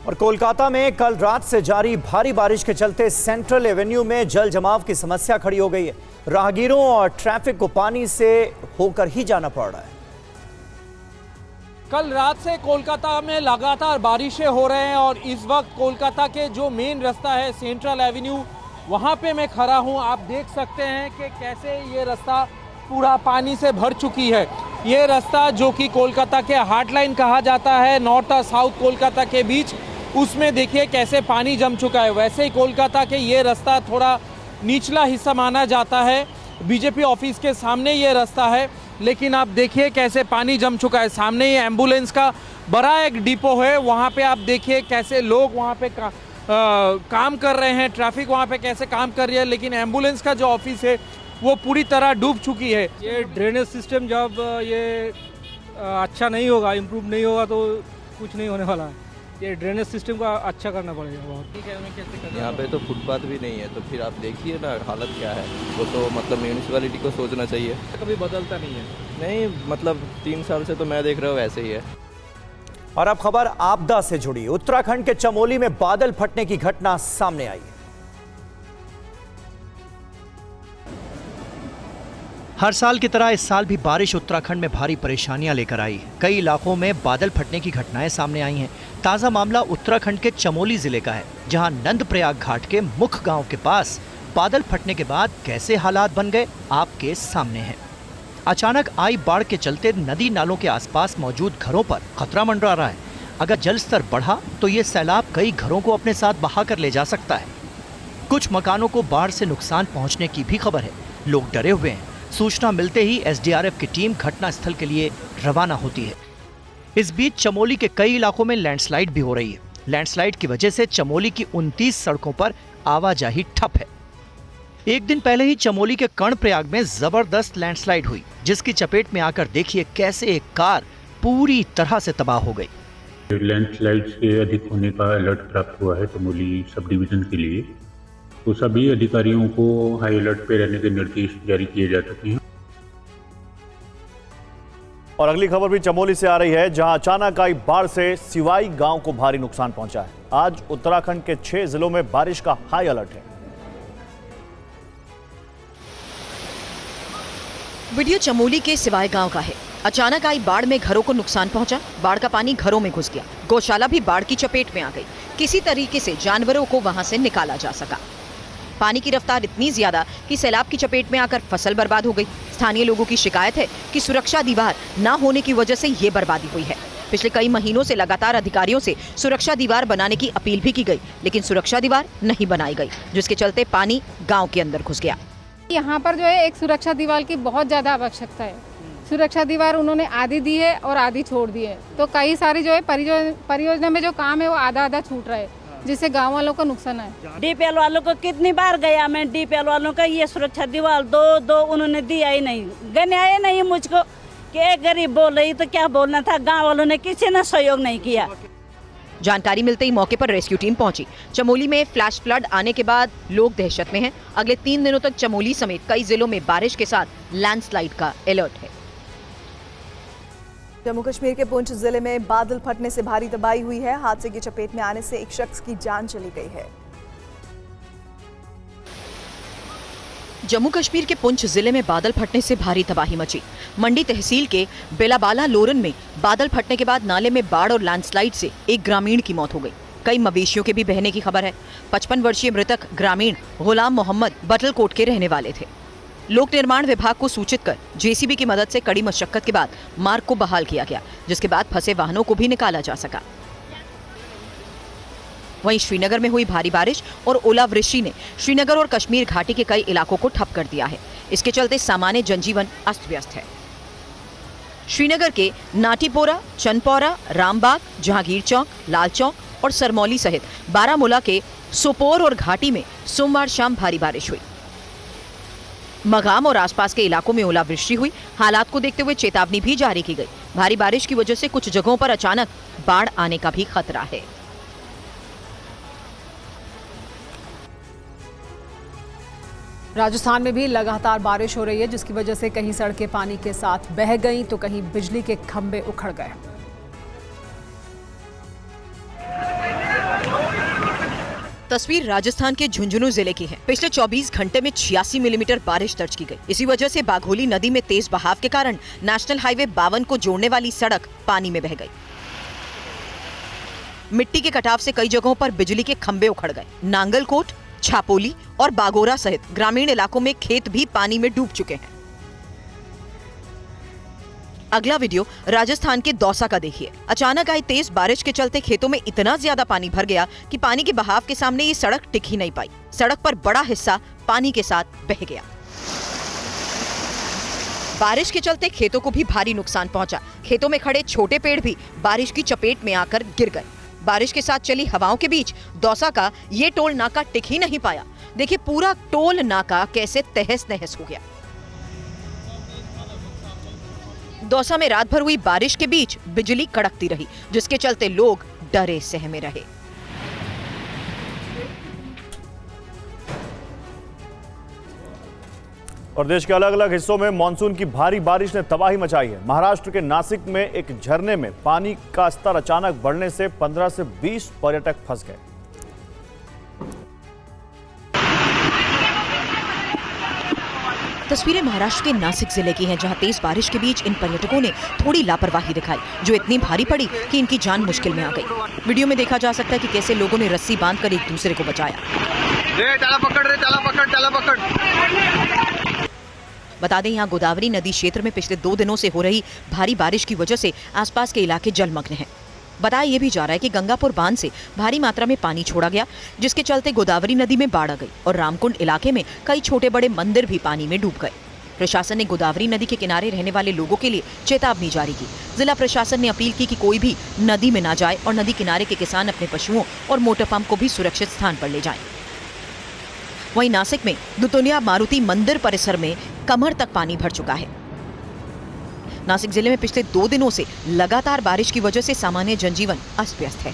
और कोलकाता में कल रात से जारी भारी बारिश के चलते सेंट्रल एवेन्यू में जल जमाव की समस्या खड़ी हो गई है। राहगीरों और ट्रैफिक को पानी से होकर ही जाना पड़ रहा है। कल रात से कोलकाता में लगातार बारिशें हो रहे हैं और इस वक्त कोलकाता के जो मेन रास्ता है सेंट्रल एवेन्यू, वहां पे मैं खड़ा हूं। आप देख सकते हैं कि कैसे ये रास्ता पूरा पानी से भर चुकी है। ये रास्ता जो कि कोलकाता के हार्ट लाइन कहा जाता है, नॉर्थ और साउथ कोलकाता के बीच, उसमें देखिए कैसे पानी जम चुका है। वैसे ही कोलकाता के ये रास्ता थोड़ा निचला हिस्सा माना जाता है, बीजेपी ऑफिस के सामने ये रास्ता है, लेकिन आप देखिए कैसे पानी जम चुका है। सामने ही एम्बुलेंस का बड़ा एक डिपो है, वहाँ पे आप देखिए कैसे लोग वहाँ पे काम कर रहे हैं, ट्रैफिक वहाँ पे कैसे काम कर रही है, लेकिन एम्बुलेंस का जो ऑफिस है वो पूरी तरह डूब चुकी है। ये ड्रेनेज सिस्टम जब ये अच्छा नहीं होगा, इम्प्रूव नहीं होगा तो कुछ नहीं होने वाला है। ये ड्रेनेज सिस्टम का अच्छा करना पड़ेगा बहुत। ठीक है, उन्हें कैसे करना? यहाँ पे तो फुटपाथ भी नहीं है, तो फिर आप देखिए ना हालत क्या है। वो तो मतलब म्यूनिसिपैलिटी को सोचना चाहिए। कभी बदलता नहीं है। नहीं मतलब 3 साल से तो मैं देख रहा हूँ वैसे ही है। और अब खबर आपदा से जुड़ी। उत्तराखंड के चमोली में बादल फटने की घटना सामने आई है। हर साल की तरह इस साल भी बारिश उत्तराखंड में भारी परेशानियां लेकर आई। कई इलाकों में बादल फटने की घटनाएं सामने आई हैं। ताजा मामला उत्तराखंड के चमोली जिले का है, जहां नंदप्रयाग घाट के मुख गांव के पास बादल फटने के बाद कैसे हालात बन गए आपके सामने हैं। अचानक आई बाढ़ के चलते नदी नालों के आसपास मौजूद घरों पर खतरा मंडरा रहा है। अगर जल स्तर बढ़ा तो ये सैलाब कई घरों को अपने साथ बहा कर ले जा सकता है। कुछ मकानों को बाढ़ से नुकसान पहुंचने की भी खबर है। लोग डरे हुए हैं। सूचना मिलते ही एसडीआरएफ की टीम घटनास्थल के लिए रवाना होती है। इस बीच चमोली के कई इलाकों में लैंडस्लाइड भी हो रही है। लैंडस्लाइड की वजह से चमोली की 29 सड़कों पर आवाजाही ठप है। एक दिन पहले ही चमोली के कर्णप्रयाग में जबरदस्त लैंडस्लाइड हुई, जिसकी चपेट में आकर देखिए कैसे एक कार पूरी तरह से तबाह हो गई। लैंडस्लाइड से अधिक होने का अलर्ट प्राप्त हुआ है चमोली सब डिवीजन के लिए, तो सभी अधिकारियों को हाई अलर्ट पे रहने के निर्देश जारी किए जा चुके हैं। और अगली खबर भी चमोली से आ रही है, जहां अचानक आई बाढ़ से सिवाई गांव को भारी नुकसान पहुंचा है। आज उत्तराखंड के 6 जिलों में बारिश का हाई अलर्ट है। वीडियो चमोली के सिवाई गांव का है। अचानक आई बाढ़ में घरों को नुकसान पहुंचा। बाढ़ का पानी घरों में घुस गया। गौशाला भी बाढ़ की चपेट में आ गई। किसी तरीके से जानवरों को वहां से निकाला जा सका। पानी की रफ्तार इतनी ज्यादा कि सैलाब की चपेट में आकर फसल बर्बाद हो गई। स्थानीय लोगों की शिकायत है कि सुरक्षा दीवार न होने की वजह से ये बर्बादी हुई है। पिछले कई महीनों से लगातार अधिकारियों से सुरक्षा दीवार बनाने की अपील भी की गई, लेकिन सुरक्षा दीवार नहीं बनाई गई, जिसके चलते पानी गाँव के अंदर घुस गया। यहाँ पर जो है एक सुरक्षा दीवार की बहुत ज्यादा आवश्यकता है। सुरक्षा दीवार उन्होंने आधी दी है और आधी छोड़ दी है, तो कई सारी जो है परियोजना में जो काम है वो आधा आधा छूट रहा है, जिससे गांव वालों को नुकसान है। डीपीएल वालों को कितनी बार गया मैं, डीपीएल वालों का ये सुरक्षा दीवार दो उन्होंने दिया ही नहीं, गन्याय नहीं मुझको कि एक गरीब बोल रही तो क्या बोलना था। गांव वालों ने किसी ने सहयोग नहीं किया। जानकारी मिलते ही मौके पर रेस्क्यू टीम पहुंची। चमोली में फ्लैश फ्लड आने के बाद लोग दहशत में हैं। अगले 3 दिनों तक चमोली समेत कई जिलों में बारिश के साथ लैंडस्लाइड का अलर्ट है। जम्मू कश्मीर के पुंछ जिले में बादल फटने से भारी तबाही हुई है। हादसे की चपेट में आने से एक शख्स की जान चली गई है। जम्मू कश्मीर के पुंछ जिले में बादल फटने से भारी तबाही मची। मंडी तहसील के बेलाबाला लोरन में बादल फटने के बाद नाले में बाढ़ और लैंडस्लाइड से एक ग्रामीण की मौत हो गई। कई मवेशियों के भी बहने की खबर है। 55 वर्षीय मृतक ग्रामीण गुलाम मोहम्मद बटलकोट के रहने वाले थे। लोक निर्माण विभाग को सूचित कर जेसीबी की मदद से कड़ी मशक्कत के बाद मार्ग को बहाल किया गया, जिसके बाद फंसे वाहनों को भी निकाला जा सका। वहीं श्रीनगर में हुई भारी बारिश और ओलावृष्टि ने श्रीनगर और कश्मीर घाटी के कई इलाकों को ठप कर दिया है। इसके चलते सामान्य जनजीवन अस्त व्यस्त है। श्रीनगर के नाटीपोरा, चनपौरा, रामबाग, जहांगीर चौक, लाल चौक और सरमौली सहित बारामूला के सोपोर और घाटी में सोमवार शाम भारी बारिश हुई। मगाम और आसपास के इलाकों में ओलावृष्टि हुई। हालात को देखते हुए चेतावनी भी जारी की गई। भारी बारिश की वजह से कुछ जगहों पर अचानक बाढ़ आने का भी खतरा है। राजस्थान में भी लगातार बारिश हो रही है, जिसकी वजह से कहीं सड़कें पानी के साथ बह गईं तो कहीं बिजली के खंभे उखड़ गए। तस्वीर राजस्थान के झुंझुनू जिले की है। पिछले 24 घंटे में 86 मिलीमीटर बारिश दर्ज की गई। इसी वजह से बाघोली नदी में तेज बहाव के कारण नेशनल हाईवे 52 को जोड़ने वाली सड़क पानी में बह गई। मिट्टी के कटाव से कई जगहों पर बिजली के खंभे उखड़ गए। नांगलकोट, छापोली और बागोरा सहित ग्रामीण इलाकों में खेत भी पानी में डूब चुके हैं। अगला वीडियो राजस्थान के दौसा का देखिए। अचानक आई तेज बारिश के चलते खेतों में इतना ज्यादा पानी भर गया कि पानी के बहाव के सामने ये सड़क टिक ही नहीं पाई। सड़क पर बड़ा हिस्सा पानी के साथ बह गया। बारिश के चलते खेतों को भी भारी नुकसान पहुंचा। खेतों में खड़े छोटे पेड़ भी बारिश की चपेट में आकर गिर गए। बारिश के साथ चली हवाओं के बीच दौसा का ये टोल नाका टिक ही नहीं पाया। देखिए पूरा टोल नाका कैसे तहस नहस हो गया। दौसा में रात भर हुई बारिश के बीच बिजली कड़कती रही, जिसके चलते लोग डरे सहमे रहे। और देश के अलग अलग हिस्सों में मानसून की भारी बारिश ने तबाही मचाई है। महाराष्ट्र के नासिक में एक झरने में पानी का स्तर अचानक बढ़ने से 15 से 20 पर्यटक फंस गए। तस्वीरें महाराष्ट्र के नासिक जिले की हैं, जहां तेज बारिश के बीच इन पर्यटकों ने थोड़ी लापरवाही दिखाई, जो इतनी भारी पड़ी कि इनकी जान मुश्किल में आ गई। वीडियो में देखा जा सकता है कि कैसे लोगों ने रस्सी बांधकर एक दूसरे को बचाया। बता दें, यहाँ गोदावरी नदी क्षेत्र में पिछले 2 दिनों से हो रही भारी बारिश की वजह से आसपास के इलाके जलमग्न हैं। बताया ये भी जा रहा है कि गंगापुर बांध से भारी मात्रा में पानी छोड़ा गया, जिसके चलते गोदावरी नदी में बाढ़ आ गई और रामकुंड इलाके में कई छोटे बड़े मंदिर भी पानी में डूब गए। प्रशासन ने गोदावरी नदी के किनारे रहने वाले लोगों के लिए चेतावनी जारी की। जिला प्रशासन ने अपील की कि कोई भी नदी में ना जाए और नदी किनारे के किसान अपने पशुओं और मोटर पंप को भी सुरक्षित स्थान पर ले जाएं। वहीं नासिक में दुतुनिया मारुति मंदिर परिसर में कमर तक पानी भर चुका है। नासिक जिले में पिछले 2 दिनों से लगातार बारिश की वजह से सामान्य जनजीवन अस्त व्यस्त है।